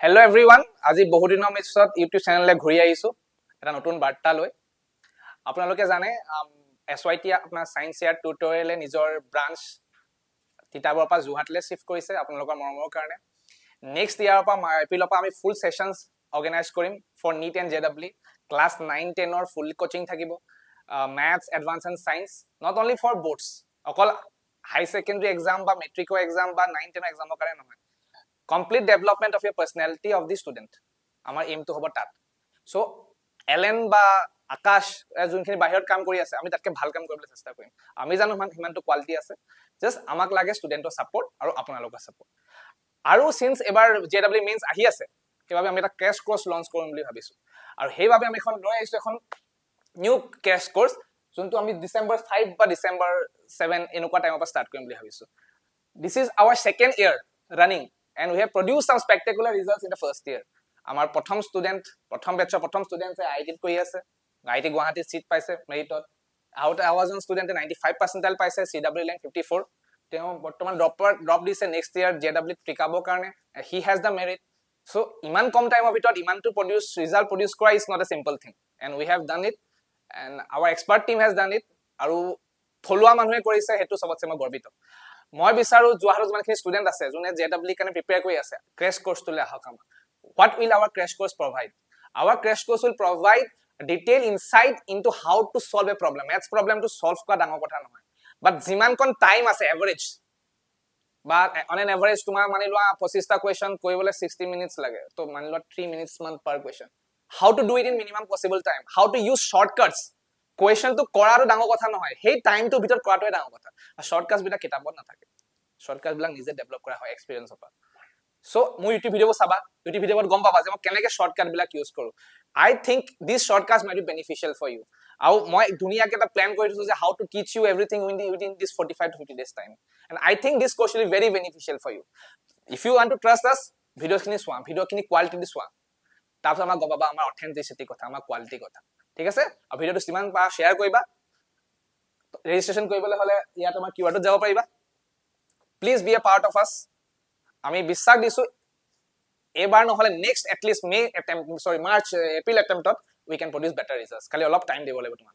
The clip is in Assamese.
হেল্ল' এভৰিৱান, আজি বহুদিনৰ পিছত ইউটিউব চেনেললৈ ঘূৰি আহিছোঁ এটা নতুন বাৰ্তা লৈ। আপোনালোকে জানে SYT আপোনাৰ ছায়েন্স ইয়াৰ টিউটৰিয়েলে নিজৰ ব্ৰাঞ্চ তিতাবৰৰ পৰা যোৰহাটলৈ শ্বিফ্ট কৰিছে আপোনালোকৰ মৰমৰ কাৰণে। নেক্সট ইয়াৰৰ পৰা এপ্ৰিলৰ পৰা আমি ফুল ছেশ্যনছ অৰ্গেনাইজ কৰিম for NEET and JEE। Class 9-10ৰ ফুল কোচিং থাকিব, maths, advance and science, not only for boards, অকল হাই ছেকেণ্ডেৰী এক্সাম বা মেট্ৰিকৰ এক্সাম বা 9-10ৰ এক্সামৰ কাৰণে নহয়। Complete development of year personality of the student আমাৰ এইমটো হ'ব তাত। চ' এলেন বা আকাশ যোনখিনি বাহিৰত কাম কৰি আছে, আমি তাতকৈ ভাল কাম কৰিবলৈ চেষ্টা কৰিম। আমি জানো সিমানটো কোৱালিটি আছে, জাষ্ট আমাক লাগে ষ্টুডেণ্টৰ ছাপৰ্ট আৰু আপোনালোকৰ ছাপৰ্ট। আৰু চিন্স এবাৰ JEE মেইনছ আহি আছে, সেইবাবে আমি এটা ক্ৰেছ কৰ্চ লঞ্চ কৰিম বুলি ভাবিছোঁ। আৰু সেইবাবে আমি এখন লৈ আহিছোঁ এখন নিউ ক্ৰেছ কৰ্চ, যোনটো আমি December 5 বা December 7 এনেকুৱা টাইমৰ পৰা ষ্টাৰ্ট কৰিম বুলি ভাবিছোঁ। This is our second year running and we have produced some spectacular results in the first year. আমাৰ প্ৰথম বেটছৰ প্ৰথম ষ্টুডেণ্টে IITত কৰি আছে, IIT গুৱাহাটীত চিট পাইছে মেৰিটত। আউট এজন ষ্টুডেণ্টে 95% পাইছে, CW ৰেংক 54। তেওঁ বৰ্তমান ড্ৰপ দিছে নেক্সট ইয়াৰ JEEত টিকাবৰ কাৰণে। He has the merit. So' ইমান কম টাইমৰ ভিতৰত ইমানটো ৰিজাল্ট প্ৰডিউচ কৰা is not a simple thing, and we have done it, and our expert team has done it. আৰু থলুৱা মানুহে কৰিছে, সেইটো চবতছে মই গৰ্বিত। মই বিচাৰো যোৰহাটত যিমানখিনি ষ্টুডেণ্ট আছে যোনে JEE কাৰণে প্ৰিপেয়াৰ কৰি আছে, ক্ৰেছ কৰ্চটোলৈ আহক আমাৰ। What will our crash course provide? Our crash course will provide detailed insight into how to solve a problem. Maths problem to solve কৰা ডাঙৰ কথা নহয়, but যিমানকণ টাইম আছে এভাৰেজ, বা অন এন এভাৰেজ তোমাৰ মানি লোৱা 25টা কুৱেশ্যন কৰিবলৈ 60 মিনিটছ লাগে, তো মানি লোৱা 3 মিনিটছ মান per question. How to do it in minimum possible time, how to use shortcuts. কুৱেশ্যনটো কৰাটো ডাঙৰ কথা নহয়, সেই টাইমটোৰ ভিতৰত কৰাটোৱে ডাঙৰ কথা। আৰু শ্বৰ্টকাটছবিলাক কিতাপত নাথাকে, শ্বৰ্টকাটছবিলাক নিজে ডেভেলপ কৰা হয় এক্সপিৰিয়েঞ্চৰ পৰা। চ' মোৰ ইউটিউব ভিডিঅ'বোৰ চাবা, ইউটিউব ভিডিঅ'ত গম পাবা যে মই কেনেকৈ শ্বৰ্টকাটবিলাক ইউজ কৰোঁ। I think this shortcuts might be beneficial for you. আৰু মই ধুনীয়াকৈ এটা প্লেন কৰি দিছোঁ যে how to teach you everything within this 45 to 50 days time. And I think this course will be very beneficial for you. If you want to trust us, ভিডিঅ'খিনি চোৱা, ভিডিঅ'খিনি কোৱালিটি চোৱা, তাৰপিছত আমাক গম পাবা আমাৰ অথেণ্টিচিটি কথা, আমাৰ কোৱালিটি কথা। ঠিক আছে? আৰু ভিডিঅ'টো যিমান পাৰা শ্বেয়াৰ কৰিবা। ৰেজিষ্ট্ৰেশ্যন কৰিবলৈ হ'লে ইয়াত আমাৰ কিউআৰটোত যাব পাৰিবা। Please be a part of us. আমি বিশ্বাস দিছোঁ এইবাৰ নহ'লে নেক্সট এটলিষ্ট মাৰ্চ এপ্ৰিল এটেম্পটত we can produce better results. খালি অলপ টাইম দিব লাগিব তোমাক।